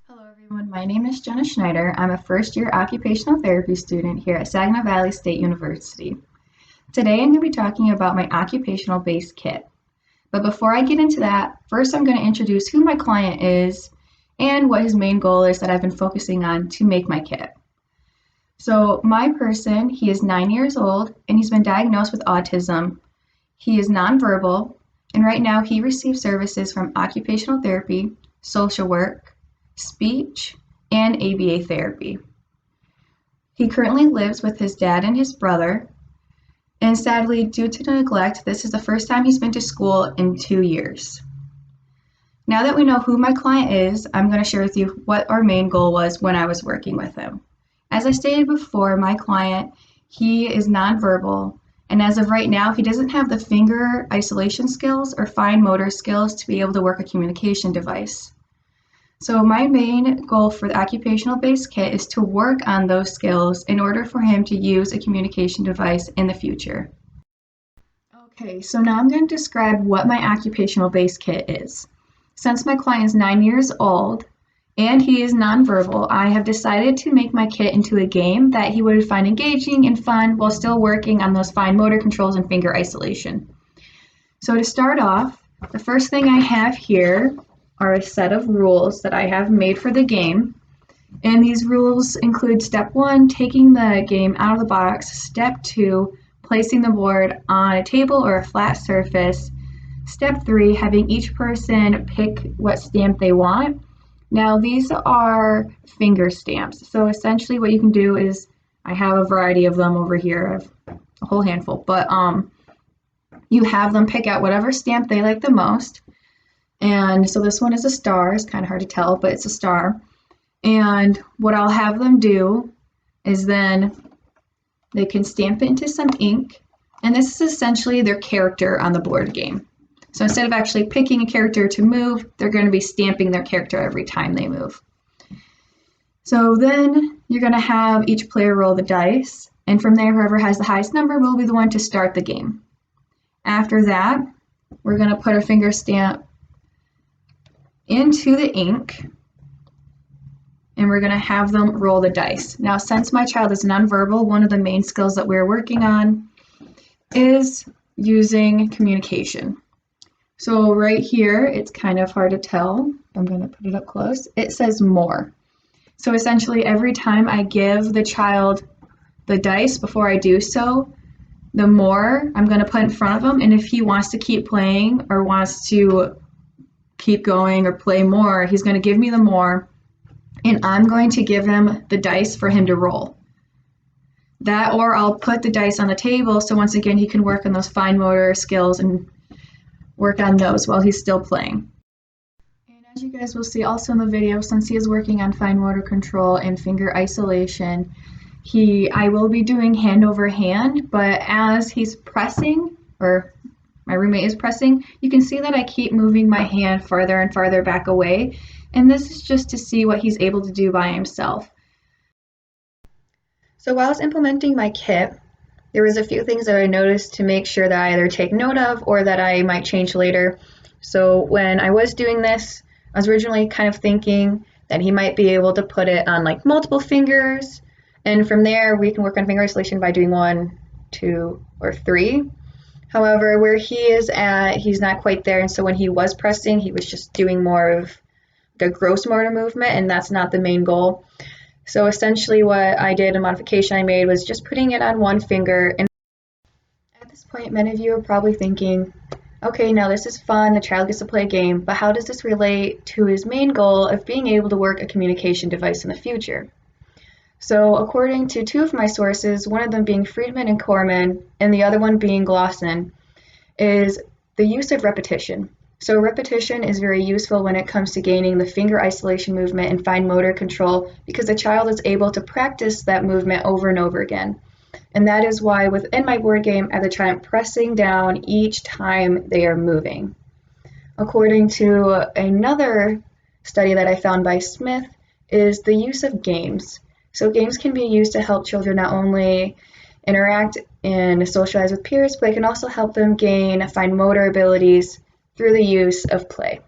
Hello everyone, my name is Jenna Schneider. I'm a first-year occupational therapy student here at Saginaw Valley State University. Today I'm going to be talking about my occupational-based kit. But before I get into that, first I'm going to introduce who my client is and what his main goal is that I've been focusing on to make my kit. So my person, he is 9 years old and he's been diagnosed with autism. He is nonverbal and right now he receives services from occupational therapy, social work, speech, and ABA therapy. He currently lives with his dad and his brother, and sadly, due to neglect, this is the first time he's been to school in 2 years. Now that we know who my client is, I'm going to share with you what our main goal was when I was working with him. As I stated before, my client, he is nonverbal, and as of right now, he doesn't have the finger isolation skills or fine motor skills to be able to work a communication device. So my main goal for the occupational-based kit is to work on those skills in order for him to use a communication device in the future. Okay, so now I'm going to describe what my occupational-based kit is. Since my client is 9 years old and he is nonverbal, I have decided to make my kit into a game that he would find engaging and fun while still working on those fine motor controls and finger isolation. So to start off, the first thing I have here are a set of rules that I have made for the game. And these rules include step 1, taking the game out of the box, step 2, placing the board on a table or a flat surface, step 3, having each person pick what stamp they want. Now these are finger stamps. So essentially what you can do is, I have a variety of them over here, I have a whole handful, but you have them pick out whatever stamp they like the most. And so this one is a star. It's kind of hard to tell, but it's a star. And what I'll have them do is then they can stamp it into some ink. And this is essentially their character on the board game. So instead of actually picking a character to move, they're going to be stamping their character every time they move. So then you're going to have each player roll the dice. And from there, whoever has the highest number will be the one to start the game. After that, we're going to put a finger stamp into the ink, and we're going to have them roll the dice. Now, since my child is nonverbal, one of the main skills that we're working on is using communication. So right here, it's kind of hard to tell. I'm going to put it up close. It says more. So essentially, every time I give the child the dice before I do so, the more I'm going to put in front of him, and if he wants to keep playing or wants to keep going or play more, he's going to give me the more, and I'm going to give him the dice for him to roll. That, or I'll put the dice on the table so once again he can work on those fine motor skills and work on those while he's still playing. And as you guys will see also in the video, since he is working on fine motor control and finger isolation, I will be doing hand over hand, but as he's pressing, or my roommate is pressing, you can see that I keep moving my hand farther and farther back away, and this is just to see what he's able to do by himself. So while I was implementing my kit, there was a few things that I noticed to make sure that I either take note of or that I might change later. So when I was doing this, I was originally kind of thinking that he might be able to put it on like multiple fingers, and from there we can work on finger isolation by doing 1, 2, or 3. However, where he is at, he's not quite there, and so when he was pressing, he was just doing more of the gross motor movement, and that's not the main goal. So essentially what I did, a modification I made, was just putting it on one finger. And at this point, many of you are probably thinking, okay, now this is fun, the child gets to play a game, but how does this relate to his main goal of being able to work a communication device in the future? So according to 2 of my sources, one of them being Friedman and Corman, and the other one being Glosson, is the use of repetition. So repetition is very useful when it comes to gaining the finger isolation movement and fine motor control, because the child is able to practice that movement over and over again. And that is why within my board game, I have the child pressing down each time they are moving. According to another study that I found by Smith, is the use of games. So games can be used to help children not only interact and socialize with peers, but it can also help them gain fine motor abilities through the use of play.